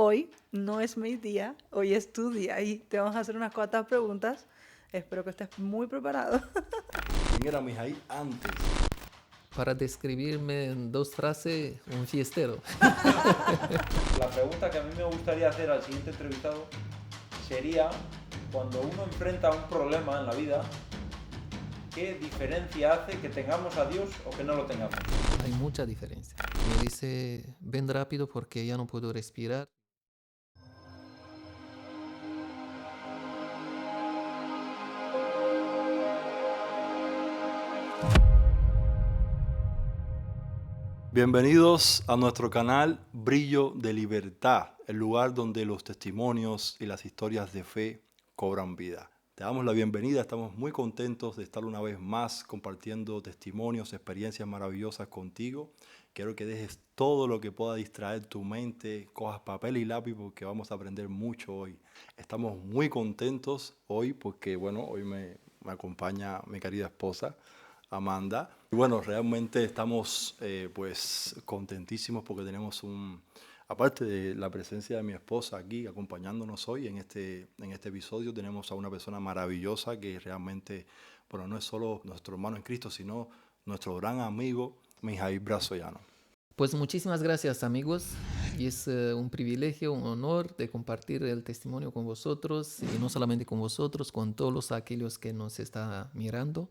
hoy no es mi día, hoy es tu día y te vamos a hacer unas cuantas preguntas. Espero que estés muy preparado. ¿Quién era Mijail antes? Para describirme en 2 frases, un fiestero. La pregunta que a mí me gustaría hacer al siguiente entrevistado sería, cuando uno enfrenta un problema en la vida, ¿qué diferencia hace que tengamos a Dios o que no lo tengamos? Hay mucha diferencia. Me dice, ven rápido porque ya no puedo respirar. Bienvenidos a nuestro canal Brillo de Libertad, el lugar donde los testimonios y las historias de fe cobran vida. Te damos la bienvenida, estamos muy contentos de estar una vez más compartiendo testimonios, experiencias maravillosas contigo. Quiero que dejes todo lo que pueda distraer tu mente, cojas papel y lápiz porque vamos a aprender mucho hoy. Estamos muy contentos hoy porque, hoy me acompaña mi querida esposa, Amanda. Y bueno, realmente estamos pues contentísimos porque tenemos aparte de la presencia de mi esposa aquí acompañándonos hoy en este episodio, tenemos a una persona maravillosa que realmente, bueno, no es solo nuestro hermano en Cristo, sino nuestro gran amigo, Mijail Brazoyano. Pues muchísimas gracias, amigos. Y es un privilegio, un honor de compartir el testimonio con vosotros, y no solamente con vosotros, con todos aquellos que nos están mirando.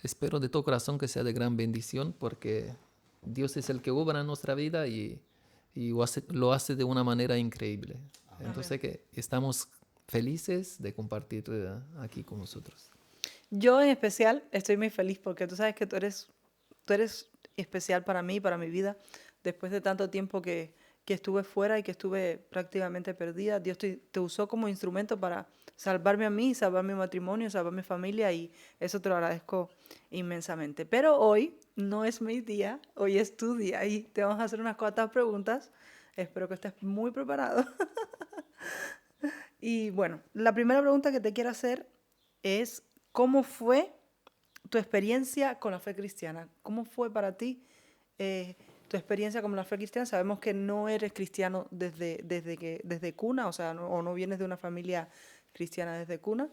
Espero de todo corazón que sea de gran bendición porque Dios es el que obra en nuestra vida y lo hace de una manera increíble. Entonces que estamos felices de compartir aquí con vosotros. Yo en especial estoy muy feliz porque tú sabes que tú eres especial para mí, para mi vida. Después de tanto tiempo que estuve fuera y que estuve prácticamente perdida, Dios te usó como instrumento para salvarme a mí, salvar mi matrimonio, salvar mi familia y eso te lo agradezco inmensamente. Pero hoy no es mi día, hoy es tu día y te vamos a hacer unas cuantas preguntas. Espero que estés muy preparado. Y bueno, la primera pregunta que te quiero hacer es, ¿cómo fue tu experiencia con la fe cristiana? ¿Cómo fue para ti tu experiencia con la fe cristiana? Sabemos que no eres cristiano desde cuna, o sea, o no vienes de una familia cristiana desde cuna.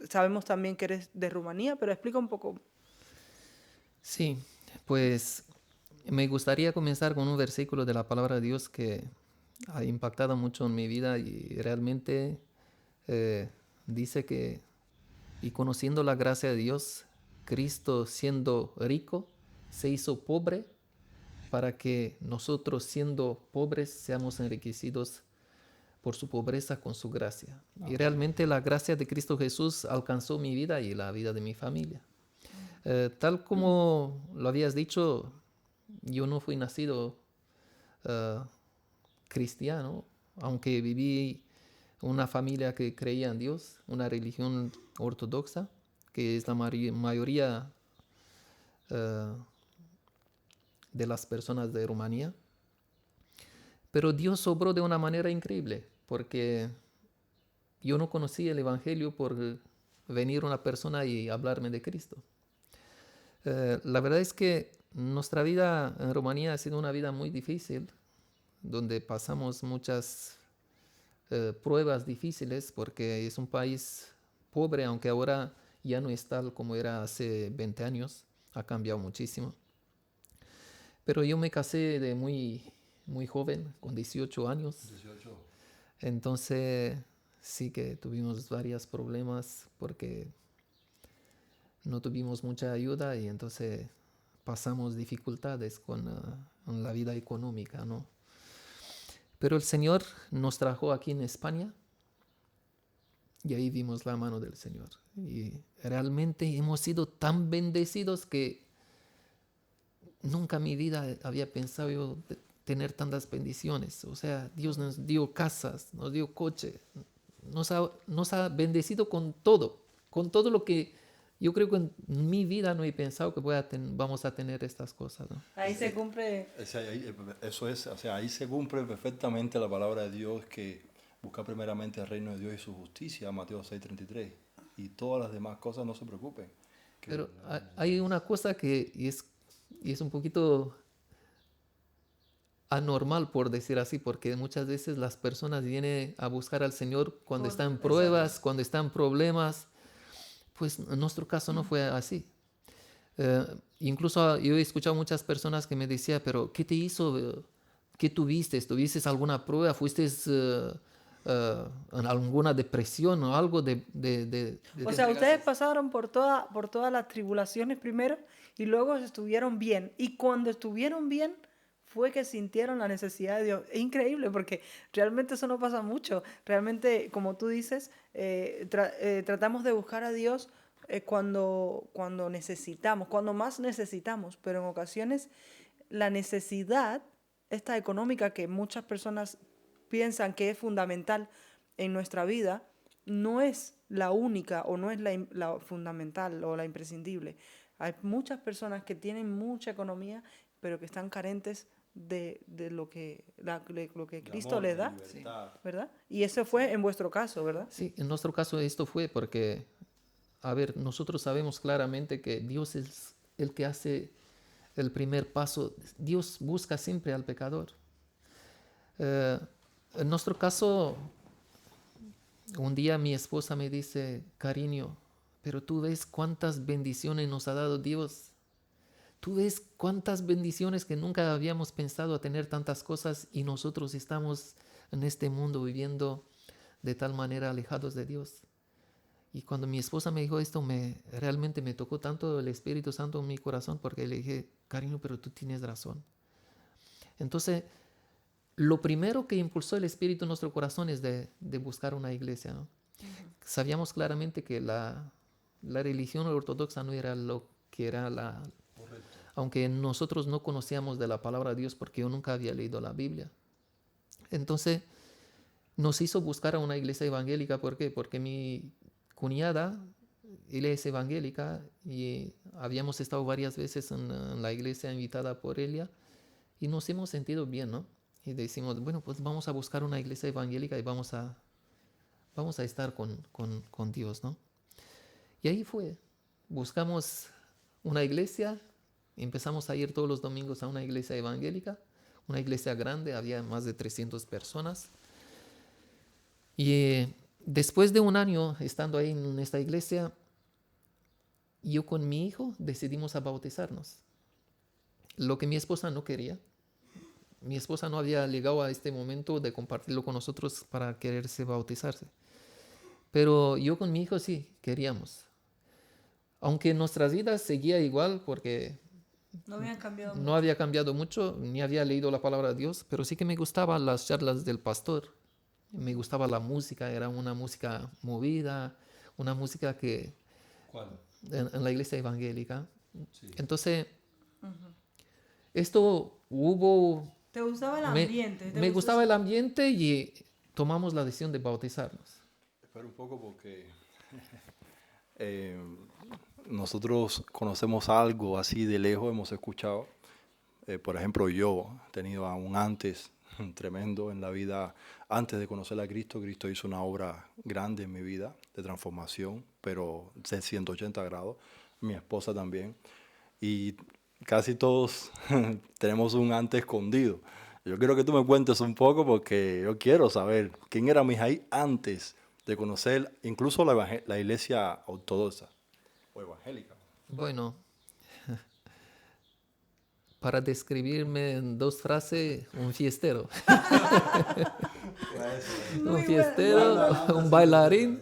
Sabemos también que eres de Rumanía, pero explica un poco. Sí, pues me gustaría comenzar con un versículo de la palabra de Dios que ha impactado mucho en mi vida y realmente eh, dice que, y conociendo la gracia de Dios, Cristo siendo rico, se hizo pobre para que nosotros siendo pobres seamos enriquecidos por su pobreza con su gracia. Y realmente la gracia de Cristo Jesús alcanzó mi vida y la vida de mi familia. Tal como lo habías dicho, yo no fui nacido eh, cristiano, aunque viví una familia que creía en Dios, una religión ortodoxa, que es la mayoría eh, de las personas de Rumanía. Pero Dios obró de una manera increíble, porque yo no conocí el Evangelio por venir una persona y hablarme de Cristo. La verdad es que nuestra vida en Rumanía ha sido una vida muy difícil, donde pasamos muchas pruebas difíciles, porque es un país pobre, aunque ahora ya no es tal como era hace 20 años, ha cambiado muchísimo. Pero yo me casé de muy joven, con 18 años. 18. Entonces sí que tuvimos varios problemas porque no tuvimos mucha ayuda y entonces pasamos dificultades con la vida económica, ¿no? Pero el Señor nos trajo aquí en España y ahí vimos la mano del Señor. Y realmente hemos sido tan bendecidos que nunca en mi vida había pensado yo tener tantas bendiciones. O sea, Dios nos dio casas, nos dio coche, nos ha bendecido con todo lo que yo creo que en mi vida no he pensado que vamos a tener estas cosas, ¿no? Ahí se cumple. Eso es, o sea, ahí se cumple perfectamente la palabra de Dios que busca primeramente el reino de Dios y su justicia, Mateo 6:33. Y todas las demás cosas no se preocupen. Pero hay una cosa que es un poquito anormal, por decir así, porque muchas veces las personas vienen a buscar al Señor cuando están en Exacto. pruebas, cuando están en problemas. Pues en nuestro caso no fue así. Incluso yo he escuchado muchas personas que me decían, pero ¿qué te hizo? ¿Qué tuviste? ¿Tuviste alguna prueba? ¿Fuiste en alguna depresión o algo O sea, ustedes pasaron por todas las tribulaciones primero y luego estuvieron bien. Y cuando estuvieron bien fue que sintieron la necesidad de Dios. Es increíble porque realmente eso no pasa mucho. Realmente, como tú dices, tratamos de buscar a Dios cuando necesitamos, cuando más necesitamos. Pero en ocasiones la necesidad, esta económica que muchas personas piensan que es fundamental en nuestra vida, no es la única o no es la fundamental o la imprescindible. Hay muchas personas que tienen mucha economía, pero que están carentes de lo que, lo que Cristo les da, ¿verdad? Y eso fue en vuestro caso, ¿verdad? Sí, en nuestro caso esto fue porque, a ver, nosotros sabemos claramente que Dios es el que hace el primer paso. Dios busca siempre al pecador. En nuestro caso, un día mi esposa me dice, cariño, pero tú ves cuántas bendiciones nos ha dado Dios. Tú ves cuántas bendiciones que nunca habíamos pensado a tener tantas cosas y nosotros estamos en este mundo viviendo de tal manera alejados de Dios. Y cuando mi esposa me dijo esto, realmente me tocó tanto el Espíritu Santo en mi corazón porque le dije, cariño, pero tú tienes razón. Entonces, lo primero que impulsó el Espíritu en nuestro corazón es de buscar una iglesia, ¿no? Sabíamos claramente que la religión ortodoxa no era lo que era aunque nosotros no conocíamos de la palabra de Dios porque yo nunca había leído la Biblia. Entonces, nos hizo buscar a una iglesia evangélica. ¿Por qué? Porque mi cuñada, ella es evangélica y habíamos estado varias veces en la iglesia invitada por ella y nos hemos sentido bien, ¿no? Y decimos, bueno, pues vamos a buscar una iglesia evangélica y vamos a estar con Dios, ¿no? Y ahí fue. Buscamos una iglesia, empezamos a ir todos los domingos a una iglesia evangélica, una iglesia grande, había más de 300 personas. Y después de un año estando ahí en esta iglesia, yo con mi hijo decidimos a bautizarnos. Lo que mi esposa no quería. Mi esposa no había llegado a este momento de compartirlo con nosotros para quererse bautizarse. Pero yo con mi hijo sí, queríamos. Aunque nuestras vidas seguía igual porque No habían cambiado no había cambiado mucho, ni había leído la palabra de Dios, pero sí que me gustaban las charlas del pastor. Me gustaba la música, era una música movida, una música que... ¿Cuál? En la iglesia evangélica. Sí. Entonces, esto hubo... ¿Te gustaba el ambiente? Me gustaba el ambiente y tomamos la decisión de bautizarnos. Espera un poco porque nosotros conocemos algo así de lejos, hemos escuchado. Por ejemplo, yo he tenido un antes tremendo en la vida. Antes de conocer a Cristo, Cristo hizo una obra grande en mi vida de transformación, pero de 180 grados. Mi esposa también. Y casi todos tenemos un antes escondido. Yo quiero que tú me cuentes un poco porque yo quiero saber quién era Mijaíl antes de conocer incluso la iglesia ortodoxa o evangélica. Bueno, para describirme en 2 frases, un fiestero. Un fiestero, un bailarín,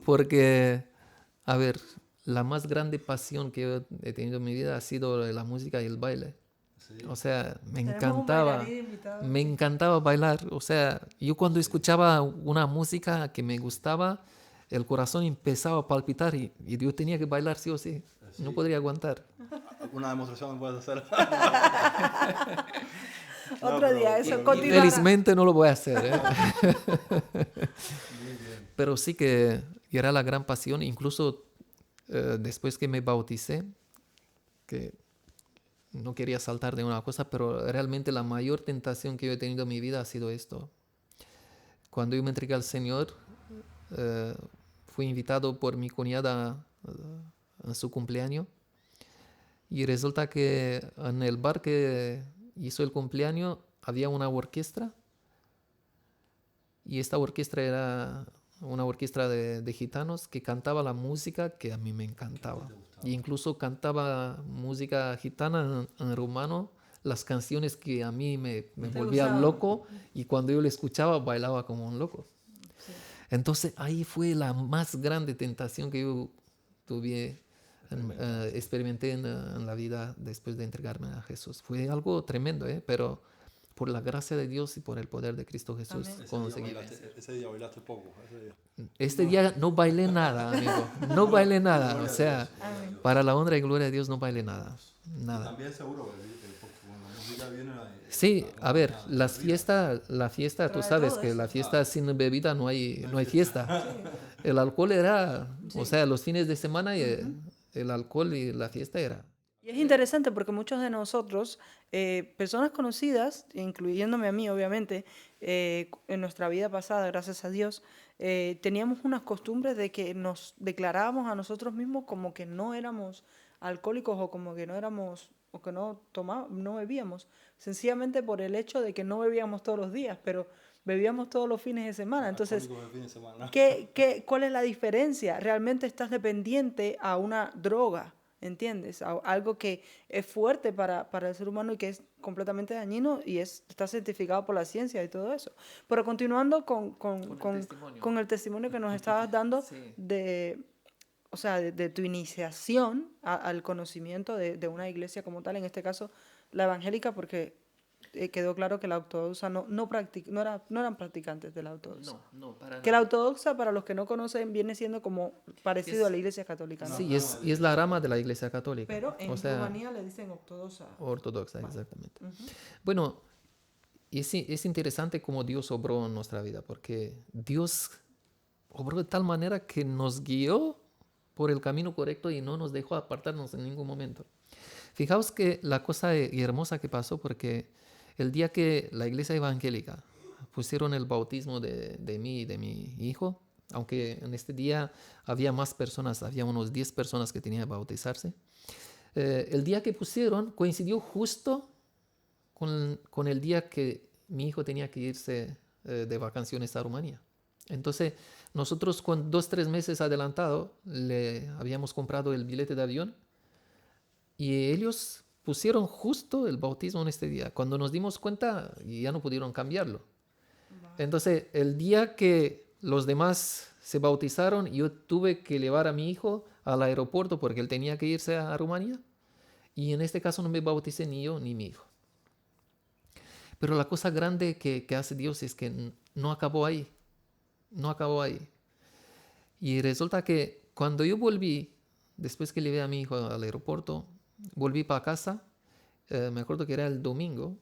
porque, a ver, la más grande pasión que yo he tenido en mi vida ha sido la música y el baile. Sí. O sea, me encantaba bailar. O sea, yo cuando escuchaba una música que me gustaba, el corazón empezaba a palpitar y yo tenía que bailar sí o sí. Sí. No podría aguantar. ¿Alguna demostración puedes hacer? Otro día, eso continuará. Felizmente no lo voy a hacer, ¿eh? Pero sí que era la gran pasión. Incluso después que me bauticé, que no quería saltar de una cosa, pero realmente la mayor tentación que yo he tenido en mi vida ha sido esto. Cuando yo me entregué al Señor, fui invitado por mi cuñada a su cumpleaños. Y resulta que en el bar que hizo el cumpleaños había una orquesta y esta orquesta era una orquesta de gitanos que cantaba la música que a mí me encantaba. E incluso cantaba música gitana en rumano, las canciones que a mí me volvía gustaban? loco, y cuando yo le escuchaba bailaba como un loco. Sí. Entonces ahí fue la más grande tentación que yo experimenté en la vida después de entregarme a Jesús. Fue algo tremendo, pero por la gracia de Dios y por el poder de Cristo Jesús Amén. conseguí. Ese día bailaste poco. Ese día. Este día no bailé nada, amigo. No bailé nada. O sea, Amén. para la honra y gloria de Dios no bailé nada. Nada. También seguro, porque cuando la música viene... Sí, a ver, la fiesta, tú Trae sabes todo que eso. la fiesta sin bebida no hay fiesta. El alcohol era, o sea, los fines de semana el alcohol y la fiesta era. Y es interesante porque muchos de nosotros, personas conocidas, incluyéndome a mí obviamente, en nuestra vida pasada, gracias a Dios, teníamos unas costumbres de que nos declarábamos a nosotros mismos como que no éramos alcohólicos o como que no éramos o que no tomábamos, no bebíamos, sencillamente por el hecho de que no bebíamos todos los días, pero bebíamos todos los fines de semana. Entonces, Alcohólicos de fin de semana. ¿cuál es la diferencia? Realmente estás dependiente a una droga, ¿entiendes? Algo que es fuerte para el ser humano y que es completamente dañino y está certificado por la ciencia y todo eso. Pero continuando con el testimonio que nos estabas dando Sí. o sea, de tu iniciación al conocimiento de una iglesia como tal, en este caso la evangélica, porque quedó claro que la ortodoxa no eran practicantes de la ortodoxa. No, para Que la ortodoxa, para los que no conocen, viene siendo como parecido Es- a la iglesia católica, ¿no? Sí, y es la rama de la Iglesia Católica. Pero en o sea, Rumanía le dicen ortodoxa. ortodoxa, exactamente. Bueno, es interesante cómo Dios obró en nuestra vida, porque Dios obró de tal manera que nos guió por el camino correcto y no nos dejó apartarnos en ningún momento. Fijaos que la cosa hermosa que pasó, porque el día que la iglesia evangélica pusieron el bautismo de mí y de mi hijo, aunque en este día había más personas, había unos 10 personas que tenían que bautizarse, el día que pusieron coincidió justo con el día que mi hijo tenía que irse de vacaciones a Rumanía. Entonces, nosotros con 2-3 meses adelantado le habíamos comprado el billete de avión y ellos pusieron justo el bautismo en este día. Cuando nos dimos cuenta, ya no pudieron cambiarlo. Entonces, el día que los demás se bautizaron, yo tuve que llevar a mi hijo al aeropuerto porque él tenía que irse a Rumanía. Y en este caso no me bauticé ni yo ni mi hijo. Pero la cosa grande que hace Dios es que no acabó ahí. No acabó ahí. Y resulta que cuando yo volví, después que llevé a mi hijo al aeropuerto, volví para casa. Me acuerdo que era el domingo,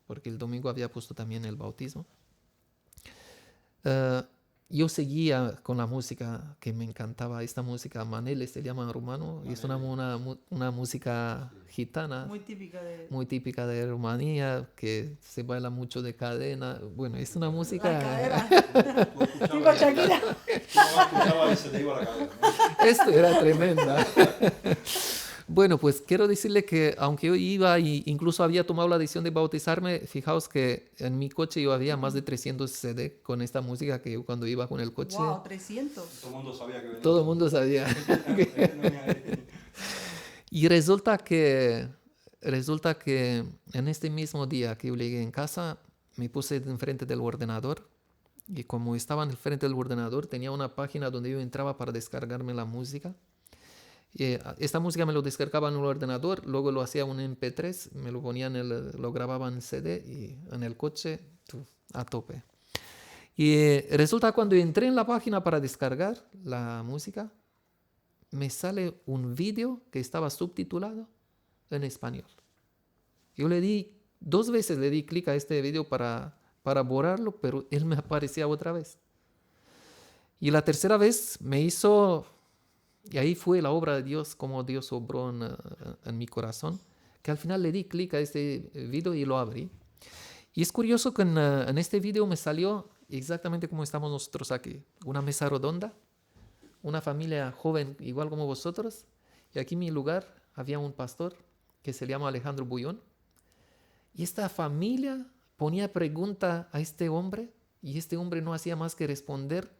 porque el domingo había puesto también el bautismo. Yo seguía con la música que me encantaba. Esta música, manele se llama en rumano, y es una música gitana. Muy típica de Rumanía, que se baila mucho de cadena. Bueno, es una música... Tipo Shakira. Escuchaba ese, te iba a la cabeza. Esto era tremenda. Bueno, pues quiero decirle que aunque yo iba e incluso había tomado la decisión de bautizarme, fijaos que en mi coche yo había más de 300 CD con esta música que yo cuando iba con el coche... Wow, 300. Todo el mundo sabía que venía. Todo el mundo sabía. Y resulta que en este mismo día que yo llegué en casa, me puse enfrente del ordenador. Y como estaba enfrente del ordenador, tenía una página donde yo entraba para descargarme la música. Y esta música me lo descargaba en el ordenador, luego lo hacía un MP3, me lo ponía lo grababa en CD y en el coche a tope. Y resulta cuando entré en la página para descargar la música, me sale un vídeo que estaba subtitulado en español. Yo 2 veces le di clic a este vídeo para borrarlo, pero él me aparecía otra vez. Y la tercera vez y ahí fue la obra de Dios, como Dios obró en mi corazón, que al final le di clic a este video y lo abrí. Y es curioso que en este video me salió exactamente como estamos nosotros aquí. Una mesa redonda, una familia joven igual como vosotros. Y aquí en mi lugar había un pastor que se llama Alejandro Bullón. Y esta familia ponía pregunta a este hombre y este hombre no hacía más que responder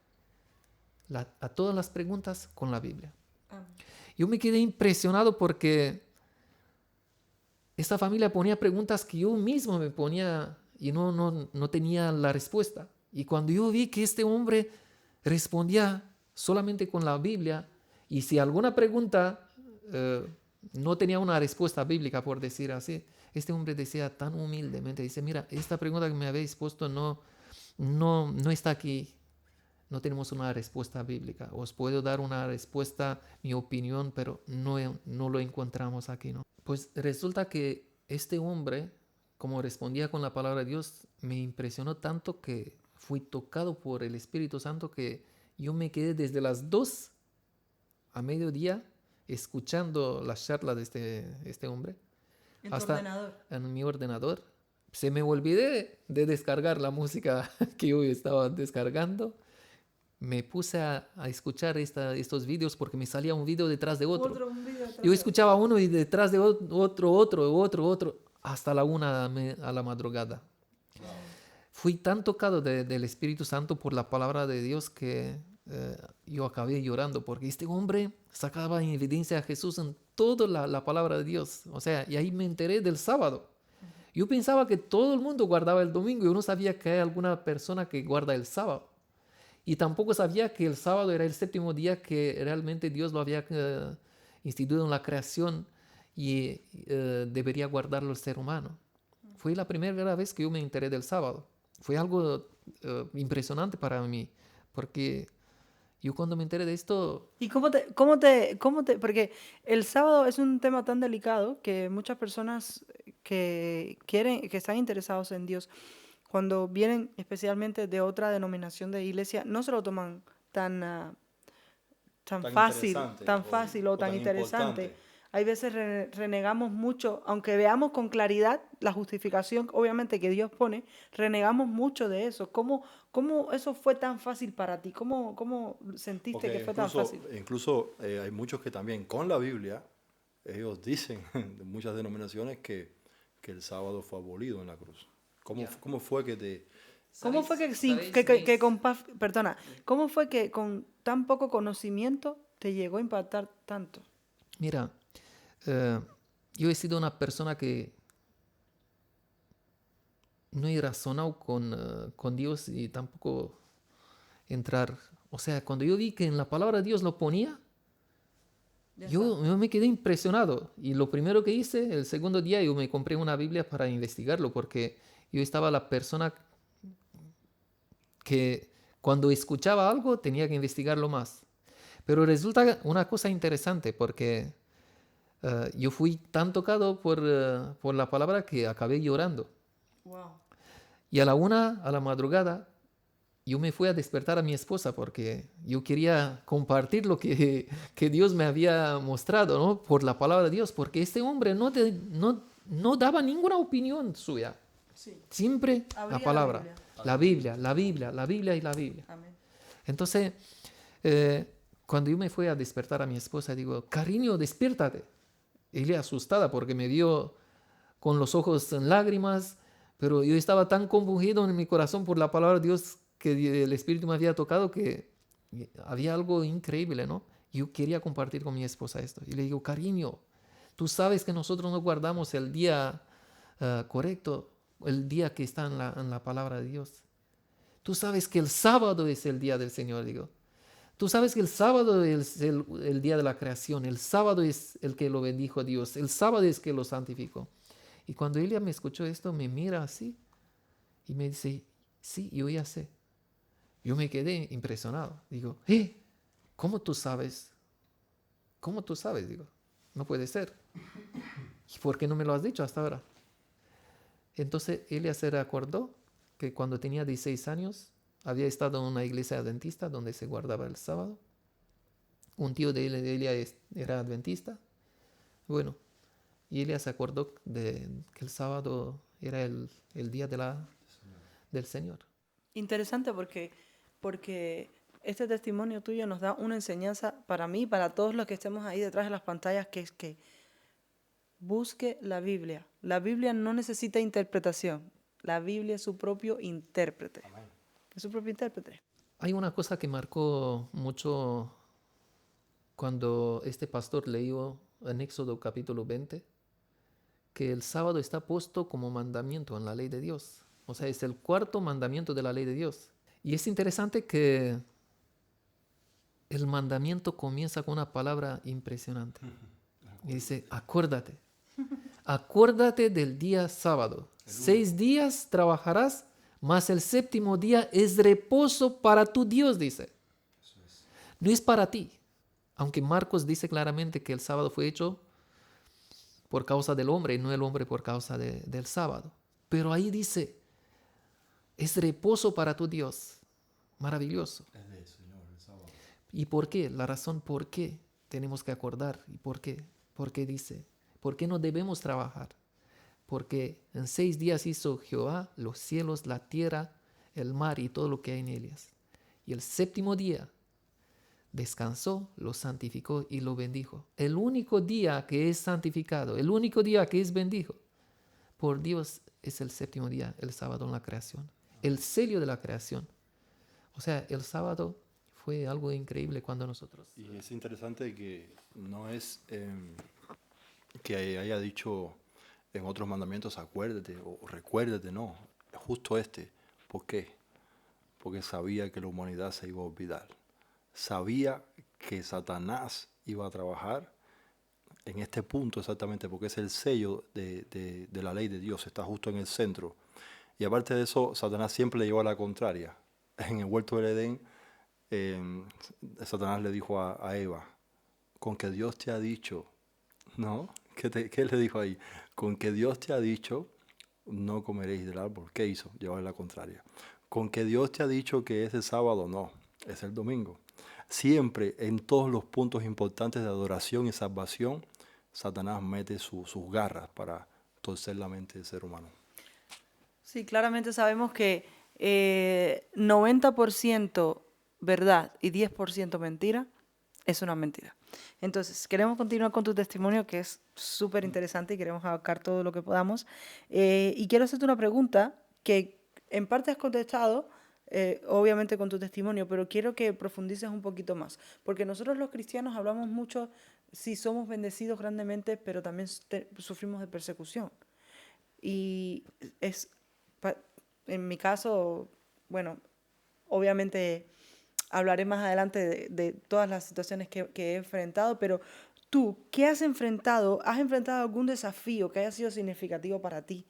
a todas las preguntas con la Biblia. Yo me quedé impresionado porque esta familia ponía preguntas que yo mismo me ponía y no tenía la respuesta. Y cuando yo vi que este hombre respondía solamente con la Biblia, y si alguna pregunta no tenía una respuesta bíblica, por decir así, este hombre decía tan humildemente, dice, mira, esta pregunta que me habéis puesto no está aquí, no tenemos una respuesta bíblica. Os puedo dar una respuesta, mi opinión, pero no lo encontramos aquí, ¿no? Pues resulta que este hombre, como respondía con la palabra de Dios, me impresionó tanto que fui tocado por el Espíritu Santo que yo me quedé desde las 2 a mediodía escuchando las charlas de este hombre. ¿En tu ordenador? En mi ordenador. Se me olvidé de descargar la música que yo estaba descargando. Me puse a escuchar estos vídeos porque me salía un vídeo detrás de otro. Yo escuchaba uno y detrás de otro, hasta la 1 a la madrugada. Wow. Fui tan tocado del Espíritu Santo por la palabra de Dios que yo acabé llorando porque este hombre sacaba en evidencia a Jesús en toda la palabra de Dios. O sea, y ahí me enteré del sábado. Yo pensaba que todo el mundo guardaba el domingo. Yo no sabía que hay alguna persona que guarda el sábado. Y tampoco sabía que el sábado era el 7º día que realmente Dios lo había instituido en la creación y debería guardarlo el ser humano. Fue la primera vez que yo me enteré del sábado. Fue algo impresionante para mí, porque yo cuando me enteré de esto... ¿Y porque el sábado es un tema tan delicado que muchas personas que están interesados en Dios, cuando vienen especialmente de otra denominación de iglesia, no se lo toman tan fácil o tan interesante. Importante. Hay veces renegamos mucho, aunque veamos con claridad la justificación, obviamente, que Dios pone, renegamos mucho de eso. ¿Cómo eso fue tan fácil para ti? ¿Cómo sentiste que fue tan fácil? Incluso hay muchos que también con la Biblia, ellos dicen, de muchas denominaciones, que el sábado fue abolido en la cruz. ¿Cómo fue que te... ¿Cómo fue ¿Cómo fue que con tan poco conocimiento te llegó a impactar tanto? Mira, yo he sido una persona que no he razonado con Dios y tampoco entrar. O sea, cuando yo vi que en la palabra de Dios lo ponía, yo me quedé impresionado. Y lo primero que hice, el segundo día, yo me compré una Biblia para investigarlo, porque yo estaba la persona que cuando escuchaba algo tenía que investigarlo más. Pero resulta una cosa interesante, porque yo fui tan tocado por la palabra que acabé llorando. Wow. Y a la madrugada, yo me fui a despertar a mi esposa porque yo quería compartir lo que Dios me había mostrado, ¿no? Por la palabra de Dios, porque este hombre no daba ninguna opinión suya. Sí. Siempre abría la palabra, la Biblia. Amén. Entonces, cuando yo me fui a despertar a mi esposa, digo, cariño, despiértate. Ella asustada porque me vio con los ojos en lágrimas, pero yo estaba tan compungido en mi corazón por la palabra de Dios que el Espíritu me había tocado, que había algo increíble, ¿no? Yo quería compartir con mi esposa esto. Y le digo, cariño, tú sabes que nosotros no guardamos el día correcto, el día que está en la palabra de Dios. Tú sabes que el sábado es el día del Señor, digo. Tú sabes que el sábado es el día de la creación, el sábado es el que lo bendijo Dios, el sábado es que lo santificó. Y cuando ella me escuchó esto, me mira así y me dice, sí, yo ya sé. Yo me quedé impresionado. Digo, ¿cómo tú sabes? ¿Cómo tú sabes? Digo, no puede ser. ¿Y por qué no me lo has dicho hasta ahora? Entonces ella se recordó que cuando tenía 16 años, había estado en una iglesia adventista donde se guardaba el sábado. Un tío de ella era adventista. Bueno, y ella se acordó de que el sábado era el día del Señor. Interesante porque este testimonio tuyo nos da una enseñanza para mí, para todos los que estemos ahí detrás de las pantallas, que es que busque la Biblia. La Biblia no necesita interpretación. La Biblia es su propio intérprete. Es su propio intérprete. Hay una cosa que marcó mucho cuando este pastor leyó en Éxodo capítulo 20, que el sábado está puesto como mandamiento en la ley de Dios. O sea, es el cuarto mandamiento de la ley de Dios. Y es interesante que el mandamiento comienza con una palabra impresionante. Y dice, acuérdate. Acuérdate del día sábado. 6 días trabajarás, mas el séptimo día es reposo para tu Dios, dice. No es para ti. Aunque Marcos dice claramente que el sábado fue hecho por causa del hombre y no el hombre por causa del sábado. Pero ahí dice, es reposo para tu Dios. Maravilloso. Es del Señor, el sábado. ¿Y por qué? La razón por qué tenemos que acordar. ¿Y por qué? ¿Por qué dice? ¿Por qué no debemos trabajar? Porque en 6 días hizo Jehová los cielos, la tierra, el mar y todo lo que hay en ellas. Y el séptimo día descansó, lo santificó y lo bendijo. El único día que es santificado, el único día que es bendijo por Dios es el séptimo día, el sábado en la creación. El sello de la creación. O sea, el sábado fue algo increíble cuando nosotros... Y es interesante que no es que haya dicho en otros mandamientos acuérdate o recuérdate, no. Justo este. ¿Por qué? Porque sabía que la humanidad se iba a olvidar. Sabía que Satanás iba a trabajar en este punto exactamente, porque es el sello de la ley de Dios, está justo en el centro. Y aparte de eso, Satanás siempre le llevó a la contraria. En el huerto del Edén, Satanás le dijo a Eva, con que Dios te ha dicho, ¿no? ¿Qué le dijo ahí? Con que Dios te ha dicho, no comeréis del árbol. ¿Qué hizo? Llevarle la contraria. Con que Dios te ha dicho que es el sábado, no, es el domingo. Siempre en todos los puntos importantes de adoración y salvación, Satanás mete sus garras para torcer la mente del ser humano. Sí, claramente sabemos que 90% verdad y 10% mentira es una mentira. Entonces, queremos continuar con tu testimonio, que es súper interesante y queremos abarcar todo lo que podamos. Y quiero hacerte una pregunta que en parte has contestado, obviamente con tu testimonio, pero quiero que profundices un poquito más. Porque nosotros los cristianos hablamos mucho, sí somos bendecidos grandemente, pero también sufrimos de persecución. Y en mi caso, bueno, obviamente hablaré más adelante de todas las situaciones que he enfrentado, pero tú, ¿qué has enfrentado? ¿Has enfrentado algún desafío que haya sido significativo para ti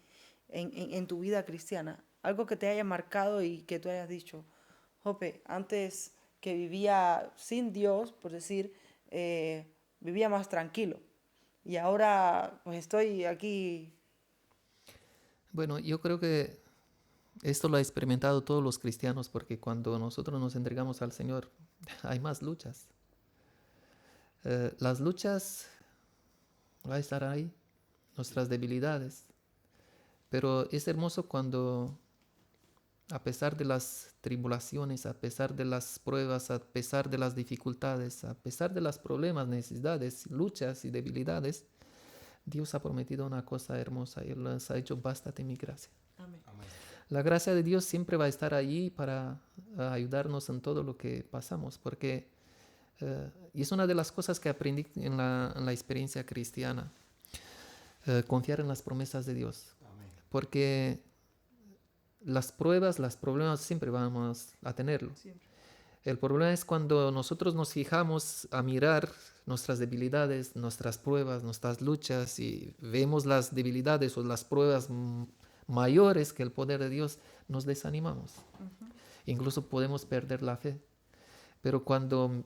en tu vida cristiana? Algo que te haya marcado y que tú hayas dicho, Jope, antes que vivía sin Dios, por decir, vivía más tranquilo. Y ahora pues estoy aquí. Bueno, yo creo que esto lo han experimentado todos los cristianos porque cuando nosotros nos entregamos al Señor hay más luchas. Las luchas van a estar ahí, nuestras debilidades. Pero es hermoso cuando, a pesar de las tribulaciones, a pesar de las pruebas, a pesar de las dificultades, a pesar de los problemas, necesidades, luchas y debilidades, Dios ha prometido una cosa hermosa y Él nos ha dicho, bástate mi gracia. Amén. La gracia de Dios siempre va a estar allí para ayudarnos en todo lo que pasamos, porque y es una de las cosas que aprendí en la experiencia cristiana, confiar en las promesas de Dios. Amén. Porque las pruebas, los problemas siempre vamos a tenerlo. Siempre. El problema es cuando nosotros nos fijamos a mirar nuestras debilidades, nuestras pruebas, nuestras luchas y vemos las debilidades o las pruebas mayores que el poder de Dios, nos desanimamos. Incluso podemos perder la fe. Pero cuando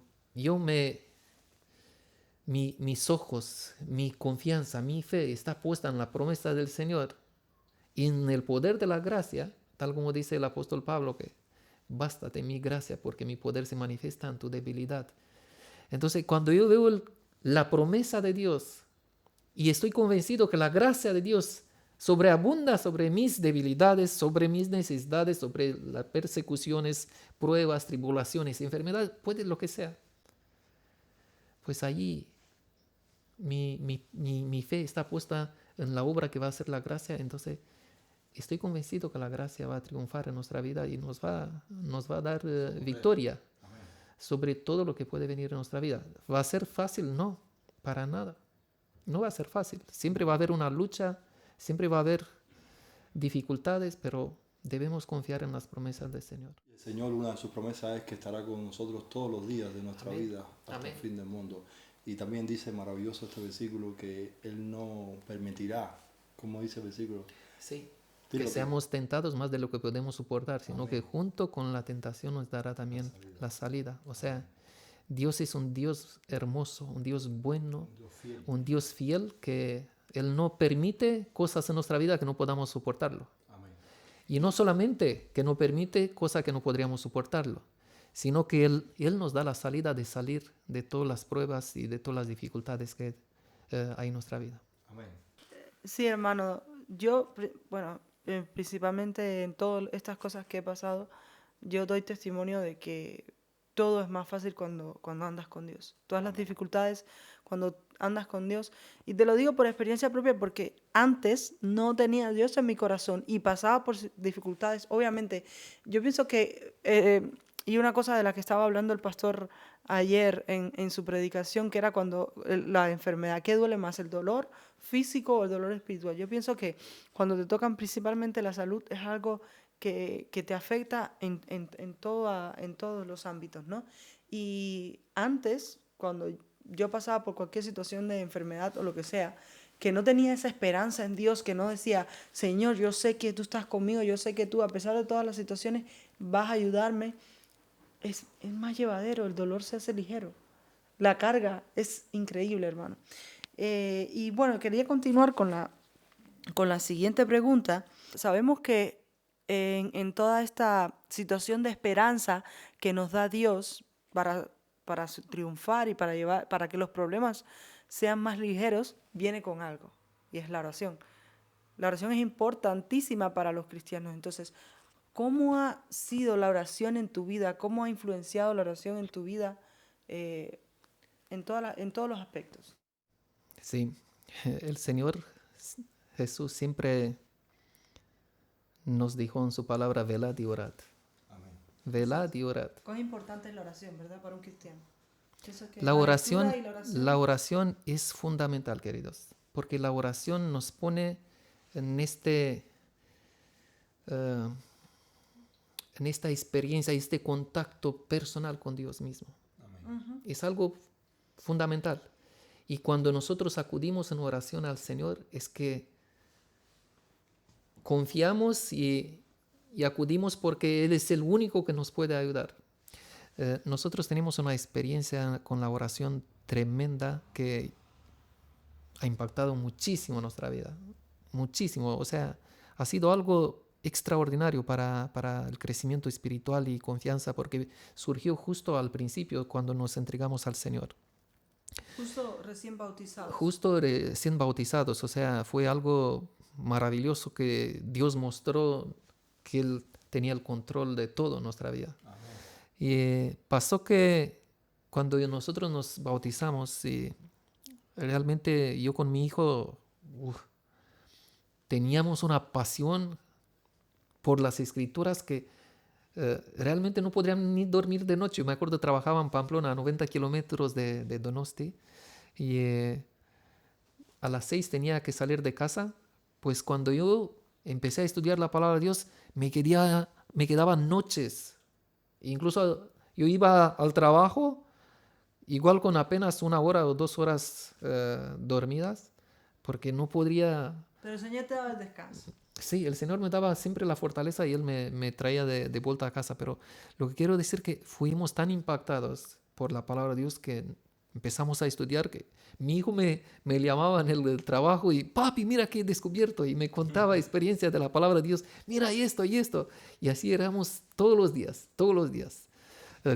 mis ojos, mi confianza, mi fe está puesta en la promesa del Señor y en el poder de la gracia, tal como dice el apóstol Pablo, que bástate mi gracia porque mi poder se manifiesta en tu debilidad. Entonces, cuando yo veo la promesa de Dios y estoy convencido que la gracia de Dios sobreabunda sobre mis debilidades, sobre mis necesidades, sobre las persecuciones, pruebas, tribulaciones, enfermedades, puede lo que sea, pues allí mi fe está puesta en la obra que va a hacer la gracia, entonces estoy convencido que la gracia va a triunfar en nuestra vida y nos va a dar victoria sobre todo lo que puede venir en nuestra vida. ¿Va a ser fácil? No, para nada. No va a ser fácil. Siempre va a haber una lucha, siempre va a haber dificultades, pero debemos confiar en las promesas del Señor. El Señor, una de sus promesas es que estará con nosotros todos los días de nuestra vida hasta el fin del mundo. Y también dice, maravilloso este versículo, que Él no permitirá, como dice el versículo, sí, que seamos tentados más de lo que podemos soportar, sino que junto con la tentación nos dará también la salida. O sea, Dios es un Dios hermoso, un Dios bueno, un Dios fiel, que Él no permite cosas en nuestra vida que no podamos soportarlo. Amén. Y no solamente que no permite cosas que no podríamos soportarlo, sino que Él nos da la salida de salir de todas las pruebas y de todas las dificultades que hay en nuestra vida. Amén. Sí, hermano, yo, principalmente en todas estas cosas que he pasado, yo doy testimonio de que todo es más fácil cuando andas con Dios. Todas las dificultades cuando andas con Dios. Y te lo digo por experiencia propia porque antes no tenía a Dios en mi corazón y pasaba por dificultades. Obviamente, yo pienso que, y una cosa de la que estaba hablando el pastor ayer en su predicación, que era cuando la enfermedad, ¿qué duele más, el dolor físico o el dolor espiritual? Yo pienso que cuando te tocan principalmente la salud es algo que te afecta en todos los ámbitos, ¿no? Y antes, cuando yo pasaba por cualquier situación de enfermedad o lo que sea, que no tenía esa esperanza en Dios, que no decía, Señor, yo sé que tú estás conmigo, yo sé que tú, a pesar de todas las situaciones, vas a ayudarme, es más llevadero, el dolor se hace ligero. La carga es increíble, hermano. Y bueno, quería continuar con la siguiente pregunta. Sabemos que en toda esta situación de esperanza que nos da Dios para triunfar y para que los problemas sean más ligeros, viene con algo, y es la oración. La oración es importantísima para los cristianos. Entonces, ¿cómo ha sido la oración en tu vida? ¿Cómo ha influenciado la oración en tu vida en todos los aspectos? Sí, el Señor Jesús siempre nos dijo en su palabra, velad y orad. Amén. Velad y orad. Cuán importante es la oración, ¿verdad? Para un cristiano. La oración es fundamental, queridos, porque la oración nos pone en esta experiencia, este contacto personal con Dios mismo. Amén. Es algo fundamental. Y cuando nosotros acudimos en oración al Señor, es que confiamos y acudimos porque Él es el único que nos puede ayudar. Nosotros tenemos una experiencia con la oración tremenda que ha impactado muchísimo nuestra vida. Muchísimo. O sea, ha sido algo extraordinario para el crecimiento espiritual y confianza, porque surgió justo al principio cuando nos entregamos al Señor. Justo recién bautizados. Justo recién bautizados. O sea, fue algo maravilloso que Dios mostró que Él tenía el control de todo en nuestra vida. Amén. Y pasó que cuando nosotros nos bautizamos, realmente yo con mi hijo teníamos una pasión por las escrituras que realmente no podríamos ni dormir de noche. Me acuerdo, trabajaba en Pamplona, a 90 kilómetros de Donosti, y a las 6 tenía que salir de casa. Pues cuando yo empecé a estudiar la palabra de Dios, me quedaban noches. Incluso yo iba al trabajo, igual con apenas 1 hora o 2 horas dormidas, porque no podría... Pero el Señor te daba el descanso. Sí, el Señor me daba siempre la fortaleza y Él me traía de vuelta a casa. Pero lo que quiero decir es que fuimos tan impactados por la palabra de Dios que empezamos a estudiar, que mi hijo me llamaba en el trabajo y, papi, mira qué he descubierto, y me contaba experiencias de la palabra de Dios, mira esto y esto, y así éramos todos los días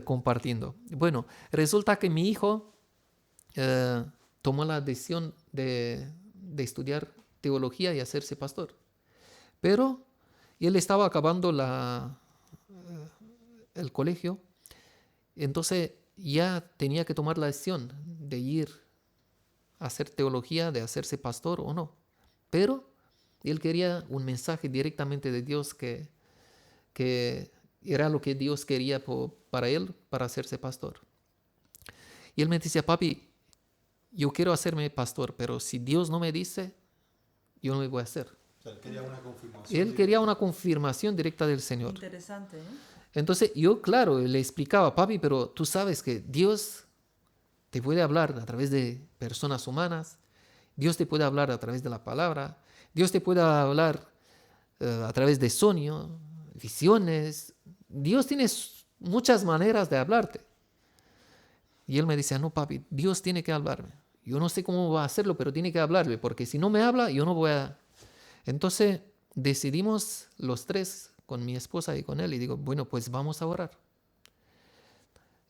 compartiendo. Bueno, resulta que mi hijo tomó la decisión de estudiar teología y hacerse pastor, pero él estaba acabando el colegio, entonces ya tenía que tomar la decisión de ir a hacer teología, de hacerse pastor o no. Pero Él quería un mensaje directamente de Dios que era lo que Dios quería para él, para hacerse pastor. Y él me decía, papi, yo quiero hacerme pastor, pero si Dios no me dice, yo no me voy a hacer. O sea, él quería una confirmación. Él quería una confirmación directa del Señor. Interesante, ¿eh? Entonces yo, claro, le explicaba, papi, pero tú sabes que Dios te puede hablar a través de personas humanas, Dios te puede hablar a través de la palabra, Dios te puede hablar a través de sueños, visiones. Dios tiene muchas maneras de hablarte. Y él me decía, no, papi, Dios tiene que hablarme. Yo no sé cómo va a hacerlo, pero tiene que hablarme, porque si no me habla, yo no voy a... Entonces decidimos los tres, con mi esposa y con él, y digo, bueno, pues vamos a orar.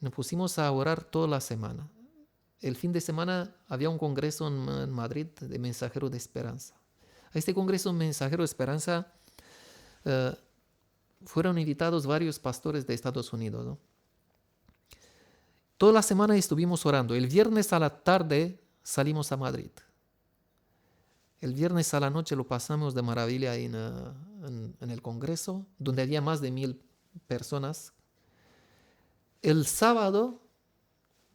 Nos pusimos a orar toda la semana. El fin de semana había un congreso en Madrid de Mensajeros de Esperanza. A este congreso Mensajero de Esperanza fueron invitados varios pastores de Estados Unidos, ¿no? Toda la semana estuvimos orando. El viernes a la tarde salimos a Madrid. El viernes a la noche lo pasamos de maravilla en el congreso, donde había más de 1000 personas. El sábado,